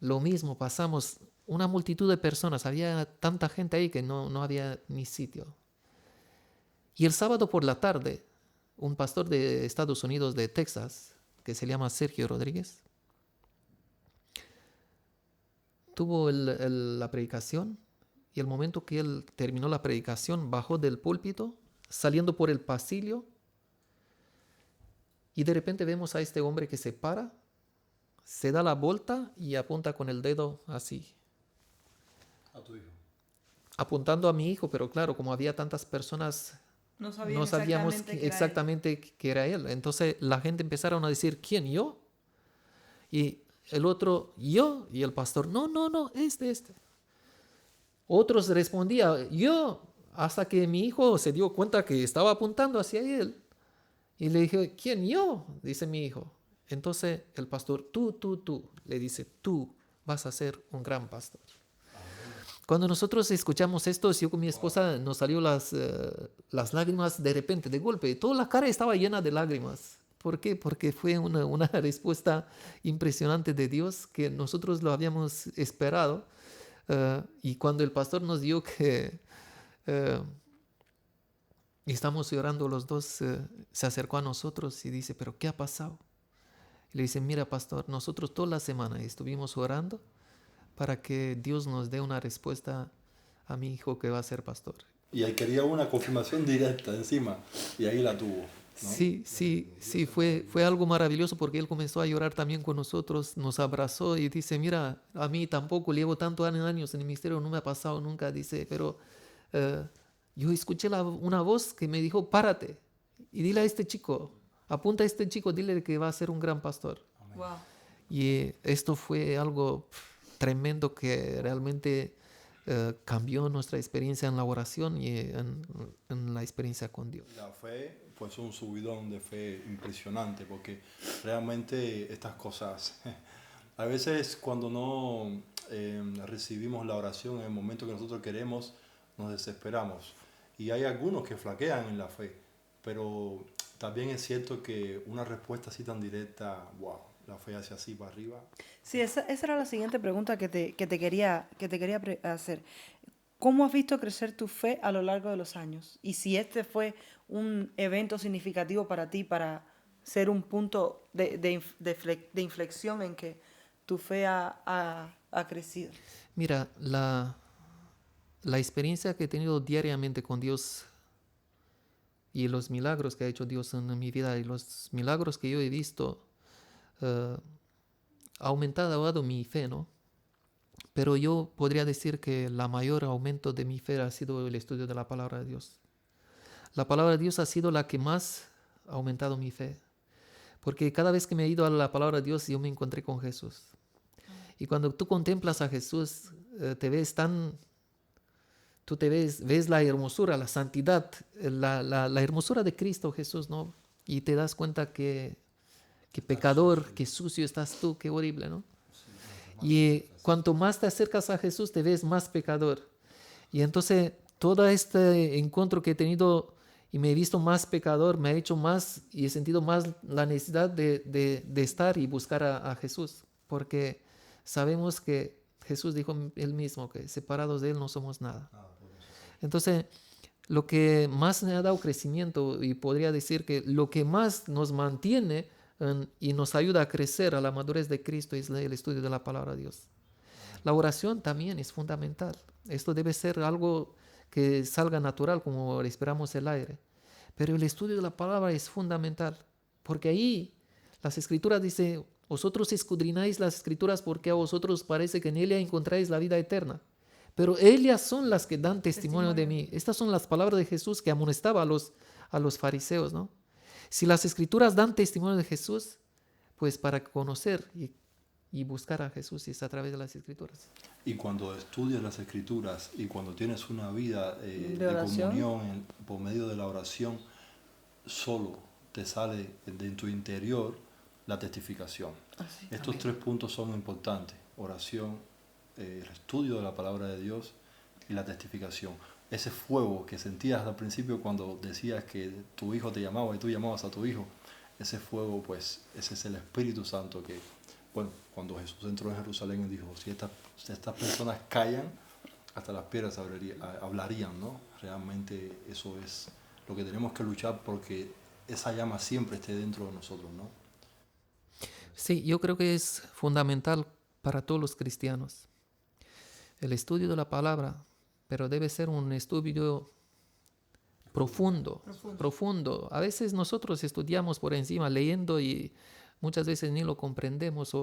lo mismo, pasamos una multitud de personas. Había tanta gente ahí que no había ni sitio. Y el sábado por la tarde, un pastor de Estados Unidos, de Texas, que se llama Sergio Rodríguez, tuvo la predicación, y el momento que él terminó la predicación, bajó del púlpito, saliendo por el pasillo, y de repente vemos a este hombre que se para, se da la vuelta y apunta con el dedo así. A tu hijo. Apuntando a mi hijo, pero claro, como había tantas personas, No sabíamos exactamente que era él. Entonces la gente empezaron a decir, ¿quién? ¿Yo? Y el otro, ¿yo? Y el pastor, no, este. Otros respondían, yo, hasta que mi hijo se dio cuenta que estaba apuntando hacia él. Y le dije, ¿quién? Yo, dice mi hijo. Entonces el pastor, tú, le dice, tú vas a ser un gran pastor. Cuando nosotros escuchamos esto, yo con mi esposa nos salió las lágrimas de repente, de golpe. Toda la cara estaba llena de lágrimas. ¿Por qué? Porque fue una respuesta impresionante de Dios que nosotros lo habíamos esperado. Y cuando el pastor nos dio que estamos llorando los dos, se acercó a nosotros y dice, ¿pero qué ha pasado? Y le dice, mira, pastor, nosotros toda la semana estuvimos orando para que Dios nos dé una respuesta a mi hijo que va a ser pastor. Y él quería una confirmación directa encima, y ahí la tuvo, ¿no? Sí, fue algo maravilloso porque él comenzó a llorar también con nosotros, nos abrazó y dice, mira, a mí tampoco, llevo tantos años en el ministerio, no me ha pasado nunca, dice, pero yo escuché una voz que me dijo, párate y dile a este chico, apunta a este chico, dile que va a ser un gran pastor. Wow. Y esto fue algo tremendo que realmente cambió nuestra experiencia en la oración y en la experiencia con Dios. La fe fue un subidón de fe impresionante, porque realmente estas cosas, a veces cuando no recibimos la oración en el momento que nosotros queremos, nos desesperamos. Y hay algunos que flaquean en la fe, pero también es cierto que una respuesta así tan directa, wow, la fe hacia así para arriba. Sí, esa era la siguiente pregunta que te quería hacer. ¿Cómo has visto crecer tu fe a lo largo de los años? Y si este fue un evento significativo para ti, para ser un punto de inflexión en que tu fe ha crecido. Mira, la experiencia que he tenido diariamente con Dios y los milagros que ha hecho Dios en mi vida y los milagros que yo he visto ha aumentado mi fe, ¿no? Pero yo podría decir que el mayor aumento de mi fe ha sido el estudio de la palabra de Dios. La palabra de Dios ha sido la que más ha aumentado mi fe. Porque cada vez que me he ido a la palabra de Dios, yo me encontré con Jesús. Y cuando tú contemplas a Jesús, tú ves la hermosura, la santidad, la hermosura de Cristo Jesús, ¿no? Y te das cuenta que pecador, que sucio estás tú, qué horrible, ¿no? Y cuanto más te acercas a Jesús, te ves más pecador. Y entonces todo este encuentro que he tenido y me he visto más pecador, me ha hecho más y he sentido más la necesidad de estar y buscar a Jesús, porque sabemos que Jesús dijo él mismo que separados de él no somos nada. Entonces, lo que más me ha dado crecimiento, y podría decir que lo que más nos mantiene y nos ayuda a crecer a la madurez de Cristo, es el estudio de la palabra de Dios. La oración también es fundamental. Esto debe ser algo que salga natural, como respiramos el aire. Pero el estudio de la palabra es fundamental, porque ahí las Escrituras dicen: vosotros escudrináis las Escrituras porque a vosotros parece que en ellas encontráis la vida eterna. Pero ellas son las que dan testimonio de mí. Estas son las palabras de Jesús que amonestaba a los fariseos, ¿no? Si las Escrituras dan testimonio de Jesús, pues para conocer y buscar a Jesús es a través de las Escrituras. Y cuando estudias las Escrituras y cuando tienes una vida de oración, comunión por medio de la oración, solo te sale de tu interior la testificación. Estos tres puntos son importantes: oración, el estudio de la palabra de Dios y la testificación. Ese fuego que sentías al principio cuando decías que tu hijo te llamaba y tú llamabas a tu hijo, ese fuego, pues ese es el Espíritu Santo que, bueno, cuando Jesús entró en Jerusalén y dijo: si estas personas callan, hasta las piedras hablarían, ¿no? Realmente eso es lo que tenemos que luchar, porque esa llama siempre esté dentro de nosotros, ¿no? Sí, yo creo que es fundamental para todos los cristianos el estudio de la palabra, pero debe ser un estudio profundo. A veces nosotros estudiamos por encima, leyendo, y muchas veces ni lo comprendemos.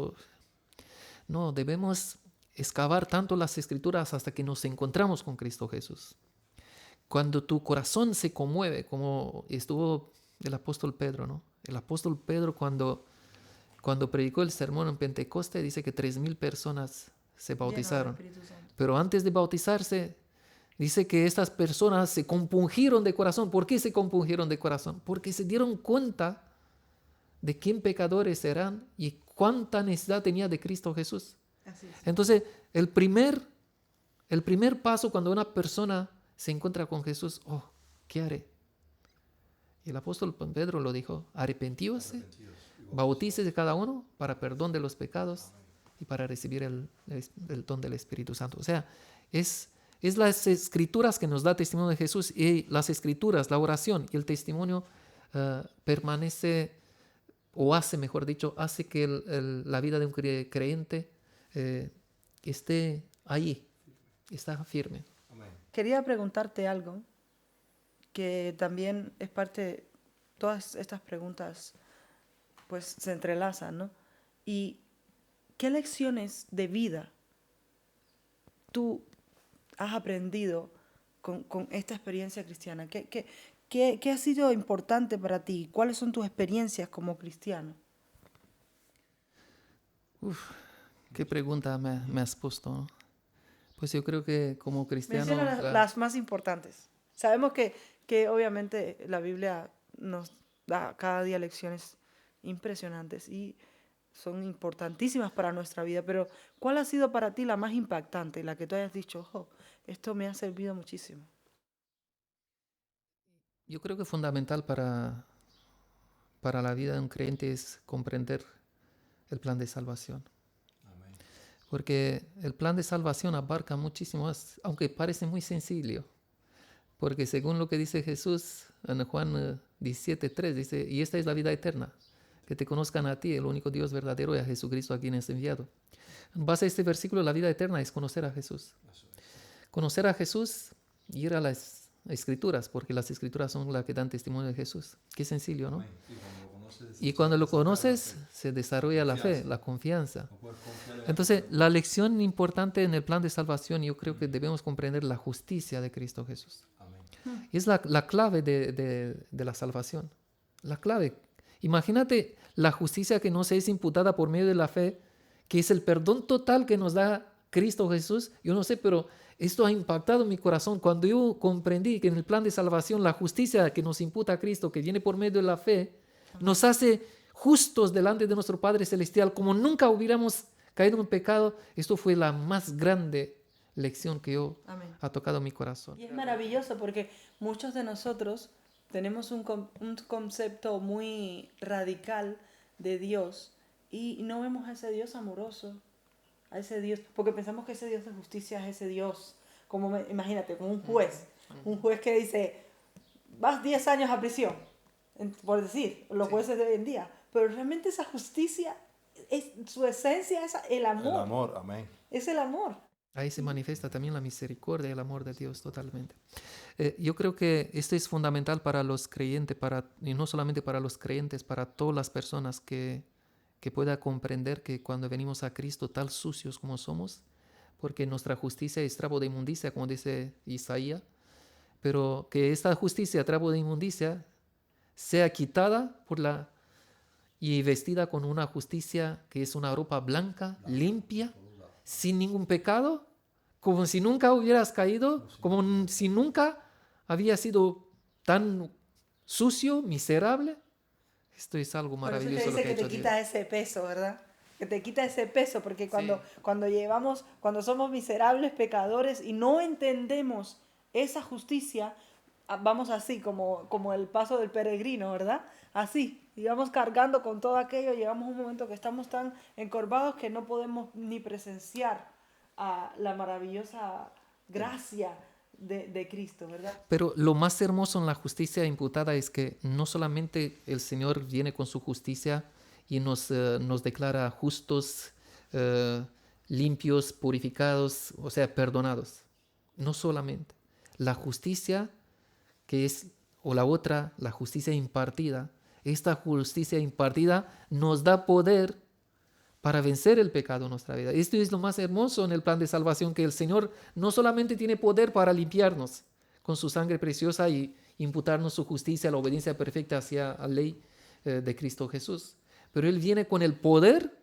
No, debemos excavar tanto las Escrituras hasta que nos encontramos con Cristo Jesús. Cuando tu corazón se conmueve, como estuvo el apóstol Pedro, ¿no? El apóstol Pedro, cuando predicó el sermón en Pentecostés, dice que 3,000 personas se bautizaron. Pero antes de bautizarse, dice que estas personas se compungieron de corazón. ¿Por qué se compungieron de corazón? Porque se dieron cuenta de quién pecadores eran y cuánta necesidad tenía de Cristo Jesús. Entonces, el primer paso cuando una persona se encuentra con Jesús: ¿qué haré? Y el apóstol Pedro lo dijo: arrepentíos, bautícese cada uno para perdón de los pecados y para recibir el don del Espíritu Santo. O sea, es las Escrituras que nos da testimonio de Jesús, y las Escrituras, la oración y el testimonio permanece, o hace, mejor dicho, hace que la vida de un creyente esté ahí, está firme. Quería preguntarte algo que también es parte, todas estas preguntas pues se entrelazan, ¿no? ¿Y qué lecciones de vida tú has aprendido con esta experiencia cristiana? ¿Qué ha sido importante para ti? ¿Cuáles son tus experiencias como cristiano? Qué pregunta me has puesto, ¿no? Pues yo creo que como cristiano... Menciona las más importantes. Sabemos que obviamente la Biblia nos da cada día lecciones impresionantes y son importantísimas para nuestra vida, pero ¿cuál ha sido para ti la más impactante, la que tú hayas dicho: esto me ha servido muchísimo? Yo creo que fundamental para la vida de un creyente es comprender el plan de salvación. Amén. Porque el plan de salvación abarca muchísimo más, aunque parece muy sencillo. Porque según lo que dice Jesús en Juan 17:3, dice: y esta es la vida eterna, que te conozcan a ti, el único Dios verdadero, y a Jesucristo a quien has enviado. En base a este versículo, la vida eterna es conocer a Jesús. Conocer a Jesús y ir a las Escrituras, porque las Escrituras son las que dan testimonio de Jesús. Qué sencillo, ¿no? Y cuando lo conoces, se desarrolla la fe, la confianza. Entonces, la lección importante en el plan de salvación, yo creo que debemos comprender la justicia de Cristo Jesús. Es la clave de la salvación. La clave. Imagínate la justicia que nos es imputada por medio de la fe, que es el perdón total que nos da Cristo Jesús. Yo no sé, pero esto ha impactado mi corazón cuando yo comprendí que en el plan de salvación la justicia que nos imputa a Cristo, que viene por medio de la fe, nos hace justos delante de nuestro Padre Celestial, como nunca hubiéramos caído en pecado. Esto fue la más grande lección que ha tocado mi corazón. Y es maravilloso porque muchos de nosotros tenemos un concepto muy radical de Dios y no vemos a ese Dios amoroso, a ese Dios, porque pensamos que ese Dios de justicia es ese Dios, como imagínate, como un juez que dice, vas 10 años a prisión, por decir, los jueces de hoy en día, pero realmente esa justicia, su esencia es el amor. El amor, amén. Es el amor. Ahí se manifiesta también la misericordia y el amor de Dios totalmente. Yo creo que esto es fundamental para los creyentes, y no solamente para los creyentes, para todas las personas que puedan comprender que cuando venimos a Cristo, tal sucios como somos, porque nuestra justicia es trapo de inmundicia, como dice Isaías, pero que esta justicia, trapo de inmundicia, sea quitada y vestida con una justicia que es una ropa blanca, limpia, sin ningún pecado, como si nunca hubieras caído, como si nunca había sido tan sucio, miserable. Esto es algo maravilloso. Por eso te dice que te quita ese peso, ¿verdad? Que te quita ese peso, porque cuando somos miserables pecadores y no entendemos esa justicia, vamos así, como el paso del peregrino, ¿verdad? Así, y vamos cargando con todo aquello, llegamos a un momento que estamos tan encorvados que no podemos ni presenciar la maravillosa gracia de Cristo, ¿verdad? Pero lo más hermoso en la justicia imputada es que no solamente el Señor viene con su justicia y nos declara justos, limpios, purificados, o sea, perdonados. No solamente. La justicia que es, o la otra, la justicia impartida. Esta justicia impartida nos da poder para vencer el pecado en nuestra vida. Esto es lo más hermoso en el plan de salvación, que el Señor no solamente tiene poder para limpiarnos con su sangre preciosa y imputarnos su justicia, la obediencia perfecta hacia la ley de Cristo Jesús, pero Él viene con el poder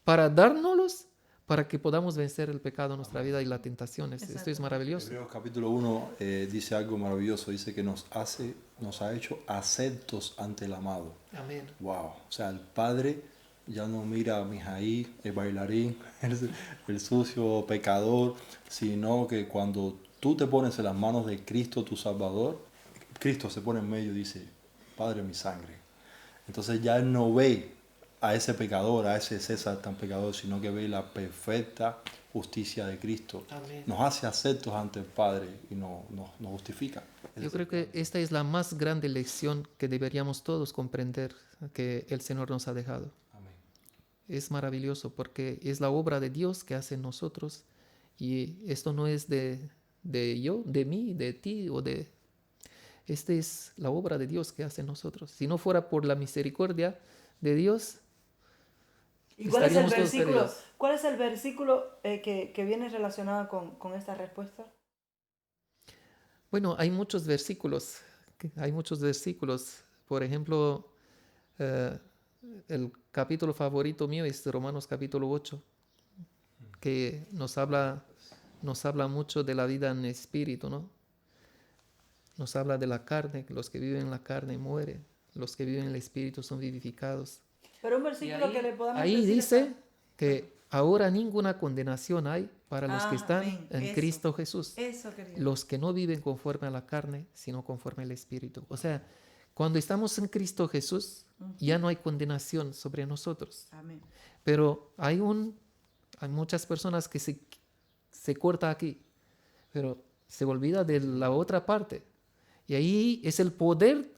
para dárnoslos para que podamos vencer el pecado en nuestra vida y las tentaciones. Exacto. Esto es maravilloso. Hebreos capítulo 1 dice algo maravilloso, dice que nos ha hecho aceptos ante el amado. Amén. Wow, o sea, el Padre ya no mira a Mijaí, el bailarín, el sucio pecador, sino que cuando tú te pones en las manos de Cristo, tu Salvador, Cristo se pone en medio y dice, Padre, mi sangre. Entonces ya Él no ve a ese pecador, a ese César tan pecador, sino que ve la perfecta justicia de Cristo. Amén. Nos hace aceptos ante el Padre y nos justifica. Yo creo que esta es la más grande lección que deberíamos todos comprender que el Señor nos ha dejado. Amén. Es maravilloso porque es la obra de Dios que hace en nosotros y esto no es de mí, de ti o de... Esta es la obra de Dios que hace en nosotros. Si no fuera por la misericordia de Dios, ¿Y cuál es el estaríamos todos versículo, perdidos. cuál es el versículo que viene relacionado con esta respuesta? Bueno, hay muchos versículos. Por ejemplo, el capítulo favorito mío es Romanos capítulo 8, que nos habla mucho de la vida en espíritu, ¿no? Nos habla de la carne, que los que viven en la carne mueren, los que viven en el espíritu son vivificados. Pero un versículo que le podamos Ahí decir dice que ahora ninguna condenación hay para los que están amén. en Eso. Cristo Jesús. Eso quería. Los que no viven conforme a la carne, sino conforme al Espíritu. O sea, cuando estamos en Cristo Jesús, ya no hay condenación sobre nosotros. Amén. Pero hay muchas personas que se corta aquí, pero se olvida de la otra parte. Y ahí es el poder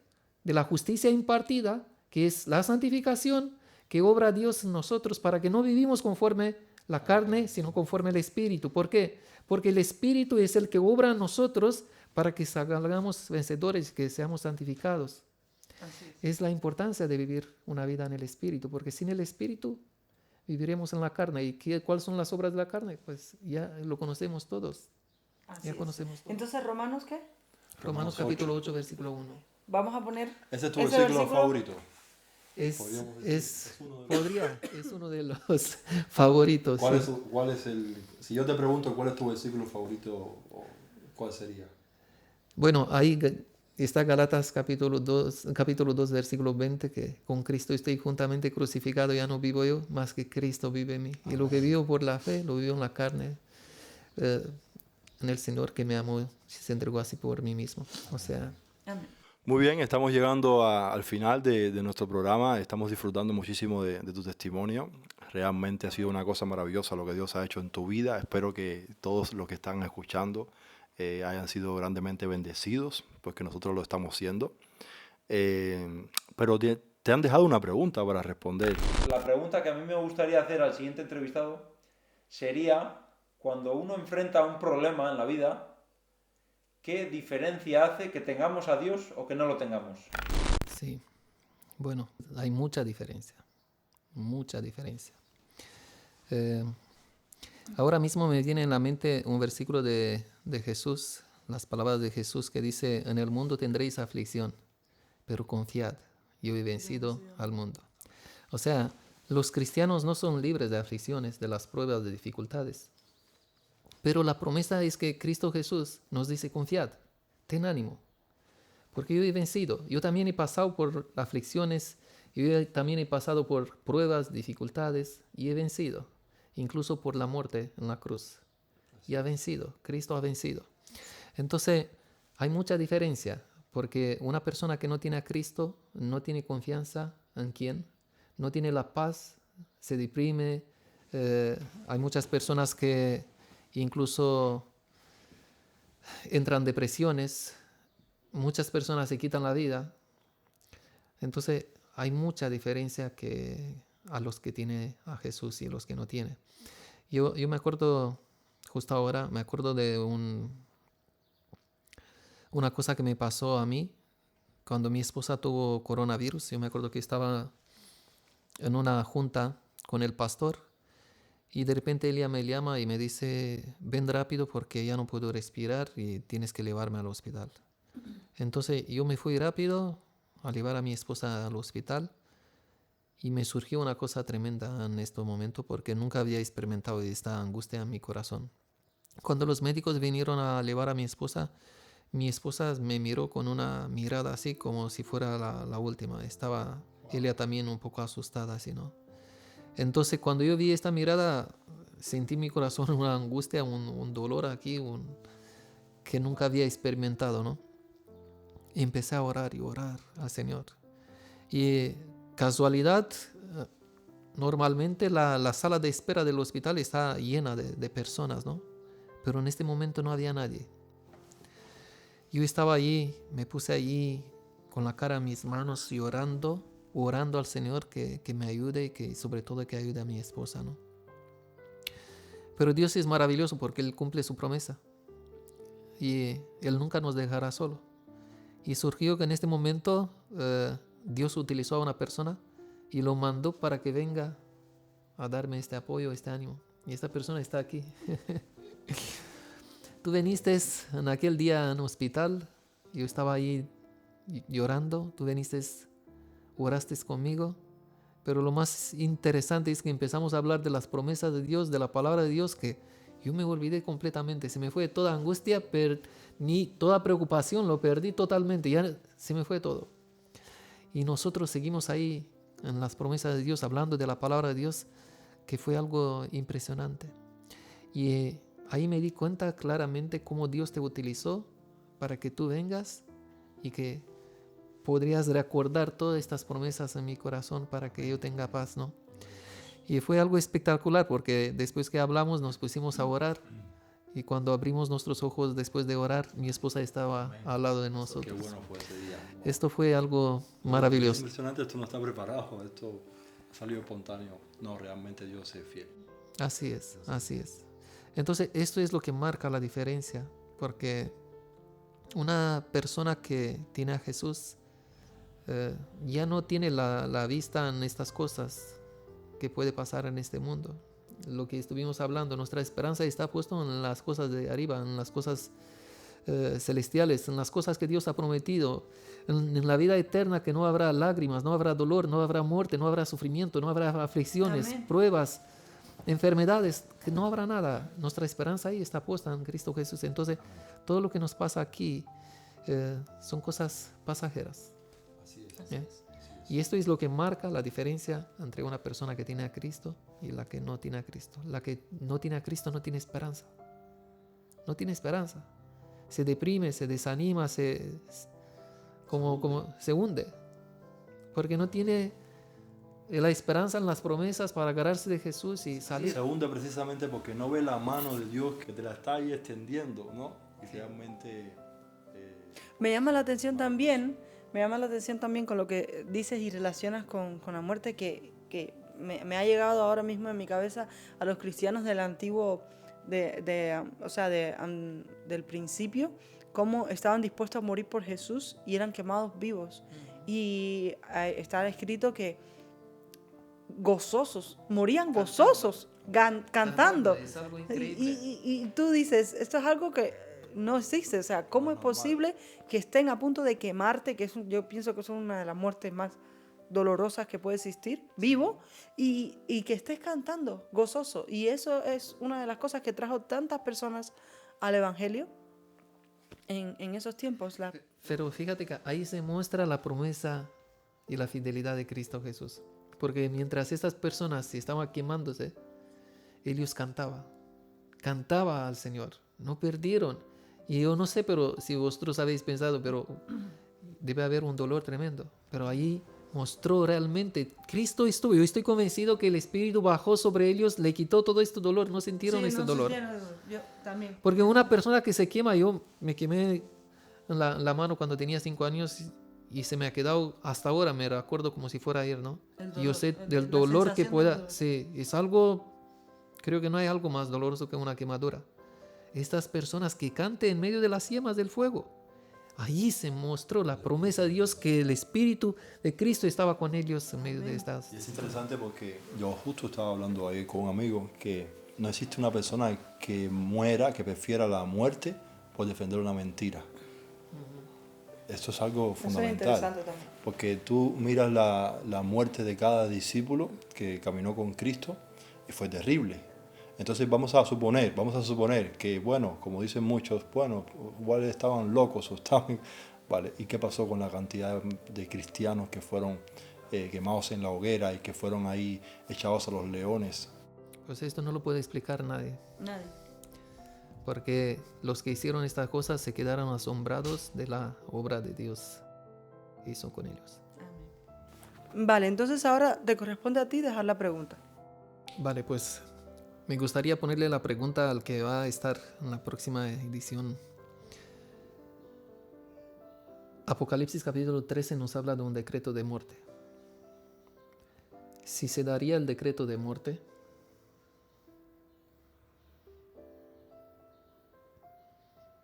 de la justicia impartida, que es la santificación que obra Dios en nosotros para que no vivimos conforme la carne, sino conforme el Espíritu. ¿Por qué? Porque el Espíritu es el que obra en nosotros para que salgamos vencedores, que seamos santificados. Así es. Es la importancia de vivir una vida en el Espíritu, porque sin el Espíritu viviremos en la carne. ¿Y cuáles son las obras de la carne? Pues ya lo conocemos todos. Así Ya es. conocemos todo. Entonces, ¿Romanos qué? Romanos capítulo 8, versículo 1. Vamos a poner Ese es tu ese versículo favorito. Es Podríamos uno de los favoritos. Sí. ¿Cuál es el? Si yo te pregunto cuál es tu versículo favorito, ¿cuál sería? Bueno, ahí está Galatas capítulo 2, versículo 20, que con Cristo estoy juntamente crucificado, ya no vivo yo, más que Cristo vive en mí. Y lo que vivo por la fe, lo vivo en la carne, en el Señor que me amó, se entregó así por mí mismo. O sea, amén. Muy bien, estamos llegando al final de nuestro programa. Estamos disfrutando muchísimo de tu testimonio. Realmente ha sido una cosa maravillosa lo que Dios ha hecho en tu vida. Espero que todos los que están escuchando hayan sido grandemente bendecidos, pues que nosotros lo estamos siendo. Pero te han dejado una pregunta para responder. La pregunta que a mí me gustaría hacer al siguiente entrevistado sería, cuando uno enfrenta un problema en la vida, ¿qué diferencia hace que tengamos a Dios o que no lo tengamos? Sí, bueno, hay mucha diferencia, mucha diferencia. Ahora mismo me viene en la mente un versículo de Jesús, las palabras de Jesús que dice, en el mundo tendréis aflicción, pero confiad, yo he vencido al mundo. O sea, los cristianos no son libres de aflicciones, de las pruebas, de dificultades. Pero la promesa es que Cristo Jesús nos dice, confiad, ten ánimo, porque yo he vencido. Yo también he pasado por aflicciones, yo también he pasado por pruebas, dificultades, y he vencido, incluso por la muerte en la cruz. Y ha vencido, Cristo ha vencido. Entonces, hay mucha diferencia, porque una persona que no tiene a Cristo no tiene confianza en quién, no tiene la paz, se deprime. Hay muchas personas que incluso entran en depresiones, muchas personas se quitan la vida. Entonces hay mucha diferencia a los que tiene a Jesús y los que no tiene. Yo me acuerdo, justo ahora, me acuerdo de una cosa que me pasó a mí cuando mi esposa tuvo coronavirus. Yo me acuerdo que estaba en una junta con el pastor y de repente ella me llama y me dice, ven rápido porque ya no puedo respirar y tienes que llevarme al hospital. Entonces yo me fui rápido a llevar a mi esposa al hospital y me surgió una cosa tremenda en este momento porque nunca había experimentado esta angustia en mi corazón. Cuando los médicos vinieron a llevar a mi esposa me miró con una mirada así como si fuera la última. Estaba ella también un poco asustada así, ¿no? Entonces cuando yo vi esta mirada, sentí en mi corazón una angustia, un dolor aquí, que nunca había experimentado, ¿no? Y empecé a orar y orar al Señor. Y casualidad, normalmente la sala de espera del hospital está llena de personas, ¿no? Pero en este momento no había nadie. Yo estaba allí, me puse allí con la cara en mis manos y orando al Señor que me ayude y que sobre todo que ayude a mi esposa, ¿no? Pero Dios es maravilloso porque Él cumple su promesa y Él nunca nos dejará solo. Y surgió que en este momento Dios utilizó a una persona y lo mandó para que venga a darme este apoyo, este ánimo. Y esta persona está aquí. Tú viniste en aquel día en hospital, yo estaba ahí llorando, tú viniste, oraste conmigo, pero lo más interesante es que empezamos a hablar de las promesas de Dios, de la palabra de Dios, que yo me olvidé completamente, se me fue toda angustia, ni toda preocupación, lo perdí totalmente, ya se me fue todo. Y nosotros seguimos ahí en las promesas de Dios, hablando de la palabra de Dios, que fue algo impresionante. Y ahí me di cuenta claramente cómo Dios te utilizó para que tú vengas y que podrías recordar todas estas promesas en mi corazón para que yo tenga paz, ¿no? Y fue algo espectacular porque después que hablamos nos pusimos a orar y cuando abrimos nuestros ojos después de orar, mi esposa estaba al lado de nosotros. Qué bueno fue ese día. Esto fue algo maravilloso. Es impresionante, esto no está preparado, esto salió espontáneo. No, realmente Dios es fiel. Así es, así es. Entonces, esto es lo que marca la diferencia, porque una persona que tiene a Jesús ya no tiene la vista en estas cosas que puede pasar en este mundo. Lo que estuvimos hablando, nuestra esperanza está puesta en las cosas de arriba, en las cosas celestiales, en las cosas que Dios ha prometido, en la vida eterna, que no habrá lágrimas, no habrá dolor, no habrá muerte, no habrá sufrimiento, no habrá aflicciones, Amén. pruebas, enfermedades, que no habrá nada. Nuestra esperanza ahí está puesta en Cristo Jesús. Entonces, todo lo que nos pasa aquí son cosas pasajeras. ¿Eh? Y esto es lo que marca la diferencia entre una persona que tiene a Cristo y la que no tiene a Cristo. La que no tiene a Cristo no tiene esperanza. No tiene esperanza. Se deprime, se desanima, como se hunde, porque no tiene la esperanza en las promesas para agarrarse de Jesús y salir. Se hunde precisamente porque no ve la mano de Dios que te la está ahí extendiendo, ¿no? Y realmente... Me llama la atención también con lo que dices y relacionas con la muerte que me ha llegado ahora mismo en mi cabeza a los cristianos del antiguo, del principio, cómo estaban dispuestos a morir por Jesús y eran quemados vivos. Y está escrito que gozosos, morían gozosos, cantando. Es algo increíble. Y tú dices, esto es algo que no existe. O sea, ¿cómo es posible que estén a punto de quemarte? Yo pienso que es una de las muertes más dolorosas que puede existir, vivo, y que estés cantando, gozoso. Y eso es una de las cosas que trajo tantas personas al Evangelio en esos tiempos. Pero fíjate que ahí se muestra la promesa y la fidelidad de Cristo Jesús. Porque mientras estas personas estaban quemándose, ellos cantaban al Señor, no perdieron. Y yo no sé, pero si vosotros habéis pensado, pero debe haber un dolor tremendo. Pero ahí mostró realmente, Cristo estuvo. Yo estoy convencido que el Espíritu bajó sobre ellos, le quitó todo este dolor, no sintieron dolor. Yo también. Porque una persona que se quema, yo me quemé en la mano cuando tenía 5 años y se me ha quedado hasta ahora, me recuerdo como si fuera ayer, ¿no? Yo sé del dolor que pueda, sí, es algo, creo que no hay algo más doloroso que una quemadura. Estas personas que canten en medio de las llamas del fuego, ahí se mostró la promesa de Dios que el Espíritu de Cristo estaba con ellos en medio de estas. Y es interesante porque yo justo estaba hablando ahí con un amigo que no existe una persona que muera, que prefiera la muerte por defender una mentira. Esto es algo fundamental, porque tú miras la muerte de cada discípulo que caminó con Cristo y fue terrible. Entonces vamos a suponer que, bueno, como dicen muchos, bueno, igual estaban locos o estaban, vale, ¿y qué pasó con la cantidad de cristianos que fueron quemados en la hoguera y que fueron ahí echados a los leones? Pues esto no lo puede explicar nadie. Nadie. Porque los que hicieron estas cosas se quedaron asombrados de la obra de Dios que hizo con ellos. Amén. Vale, entonces ahora te corresponde a ti dejar la pregunta. Vale, pues me gustaría ponerle la pregunta al que va a estar en la próxima edición. Apocalipsis capítulo 13 nos habla de un decreto de muerte. Si se daría el decreto de muerte,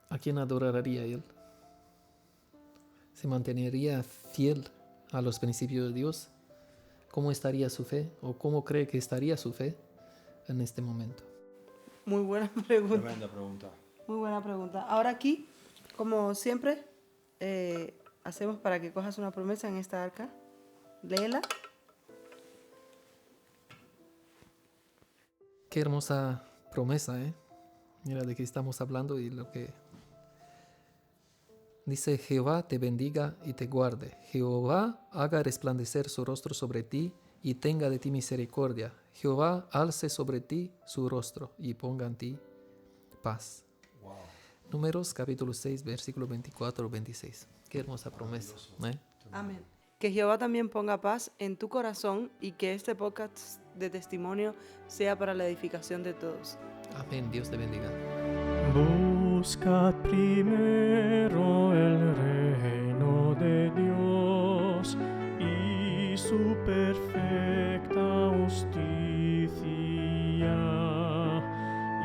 ¿a quién adoraría él? ¿Se mantendría fiel a los principios de Dios? ¿Cómo estaría su fe? ¿O cómo cree que estaría su fe en este momento? Muy buena pregunta. Tremenda pregunta. Muy buena pregunta. Ahora aquí, como siempre, hacemos para que cojas una promesa en esta arca. Léela. Qué hermosa promesa, ¿eh? Mira de qué estamos hablando y lo que... Dice, Jehová te bendiga y te guarde. Jehová haga resplandecer su rostro sobre ti y tenga de ti misericordia. Jehová alce sobre ti su rostro y ponga en ti paz. Wow. Números capítulo 6, versículo 24-26. Qué hermosa promesa, ¿eh? Amén. Que Jehová también ponga paz en tu corazón y que este podcast de testimonio sea para la edificación de todos. Amén. Dios te bendiga. Buscad primero el reino de Dios y su perfecta justicia,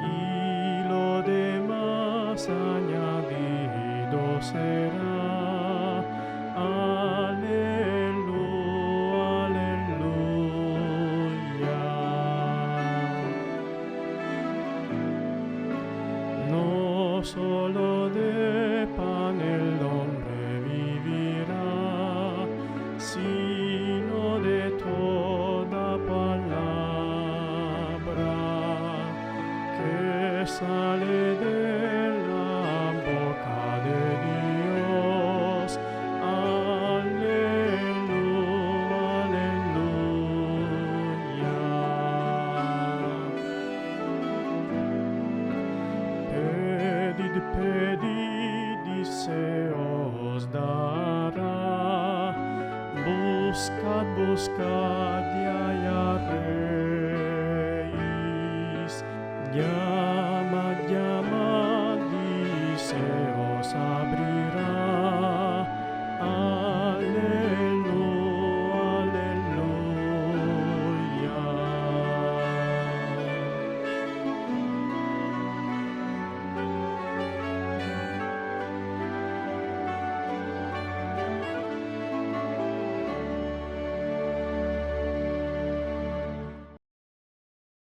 y lo demás añadido será. Solo de pan el hombre vivirá, sino de toda palabra que sale de la boca de Dios. Aleluya, aleluya. Pedid y se os dará. buscad y hallaréis.